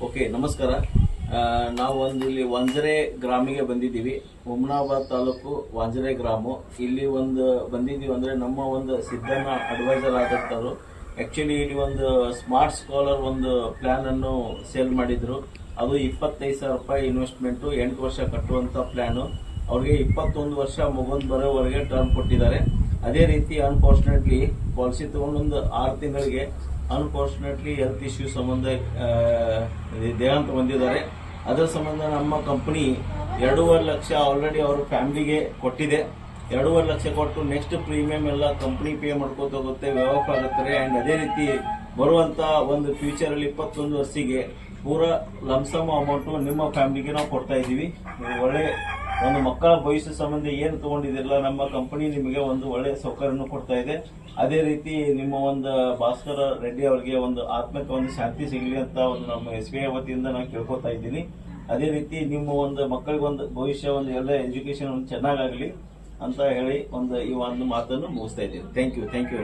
Okay, ನಮಸ್ಕಾರ. ನಾವು ಇಲ್ಲಿ ವಂಜರೆ ಗ್ರಾಮಿಗೆ ಬಂದಿದ್ದೀವಿ. ಹುಮನಾಬಾದ್ ತಾಲೂಕು ವಂಜರೆ ಗ್ರಾಮ. ಇಲ್ಲಿ ಬಂದಿದ್ದೀವಿ ಅಂದ್ರೆ ನಮ್ಮ ಸಿದ್ದಣ್ಣ ಅಡ್ವೈಸರ್ ಆದಂತರು ಆಕ್ಚುಲಿ ಇಲ್ಲಿ ಸ್ಮಾರ್ಟ್ ಸ್ಕಾಲರ್ ಪ್ಲಾನ್ ಅನ್ನು ಸೇಲ್ ಮಾಡಿದ್ರು. ಅದು 25,000 ರೂಪಾಯಿ ಇನ್ವೆಸ್ಟ್ಮೆಂಟ್, 8 ವರ್ಷ ಕಟ್ಟುವಂತ ಪ್ಲಾನ್. ಅವ್ರಿಗೆ 21 ವರ್ಷ ಮುಗಿದು ಬರೋವರೆಗೆ ಟರ್ಮ್ ಕೊಟ್ಟಿದ್ದಾರೆ. ಅದೇ ರೀತಿ ಅನ್ಫಾರ್ಚುನೇಟ್ಲಿ ಪಾಲಿಸಿ ತಗೊಂಡು 6 ತಿಂಗಳಿಗೆ ಅನ್ಫಾರ್ಚುನೇಟ್ಲಿ ಹೆಲ್ತ್ ಇಶ್ಯೂ ಸಂಬಂಧ ದೇಹಾಂತ ಹೊಂದಿದ್ದಾರೆ. ಅದರ ಸಂಬಂಧ ನಮ್ಮ ಕಂಪನಿ 2.5 ಲಕ್ಷ ಆಲ್ರೆಡಿ ಅವ್ರ ಫ್ಯಾಮಿಲಿಗೆ ಕೊಟ್ಟಿದೆ. 2.5 ಲಕ್ಷ ಕೊಟ್ಟು ನೆಕ್ಸ್ಟ್ ಪ್ರೀಮಿಯಂ ಎಲ್ಲ ಕಂಪನಿ ಪೇ ಮಾಡ್ಕೋತ ಹೋಗುತ್ತೆ, ವ್ಯವಹಾರ ಆಗುತ್ತಾರೆ. ಅಂಡ್ ಅದೇ ರೀತಿ ಬರುವಂತ ಫ್ಯೂಚರ್ ಅಲ್ಲಿ 21 ವರ್ಷಿಗೆ ಪೂರಾ ಲಂಸಮ್ ಅಮೌಂಟ್ ನಿಮ್ಮ ಫ್ಯಾಮಿಲಿಗೆ ನಾವು ಕೊಡ್ತಾ ಇದ್ದೀವಿ. ಒಳ್ಳೆ ಮಕ್ಕಳ ಭವಿಷ್ಯ ಸಂಬಂಧ ಏನು ತಗೊಂಡಿದಿರಲ್ಲ, ನಮ್ಮ ಕಂಪನಿ ನಿಮಗೆ ಒಳ್ಳೆ ಸೌಕರ್ಯವನ್ನು ಕೊಡ್ತಾ ಇದೆ. ಅದೇ ರೀತಿ ನಿಮ್ಮ ಭಾಸ್ಕರ ರೆಡ್ಡಿ ಅವರಿಗೆ ಆತ್ಮಕ್ಕೆ ಶಾಂತಿ ಸಿಗಲಿ ಅಂತ ನಮ್ಮ SBI ವತಿಯಿಂದ ನಾನು ಕೇಳ್ಕೊತಾ ಇದ್ದೀನಿ. ಅದೇ ರೀತಿ ನಿಮ್ಮ ಮಕ್ಕಳಿಗೆ ಭವಿಷ್ಯ ಎಲ್ಲ ಎಜುಕೇಶನ್ ಚೆನ್ನಾಗಾಗಲಿ ಅಂತ ಹೇಳಿ ಈ ಮಾತನ್ನು ಮುಗಿಸ್ತಾ ಇದ್ದೀನಿ. Thank you.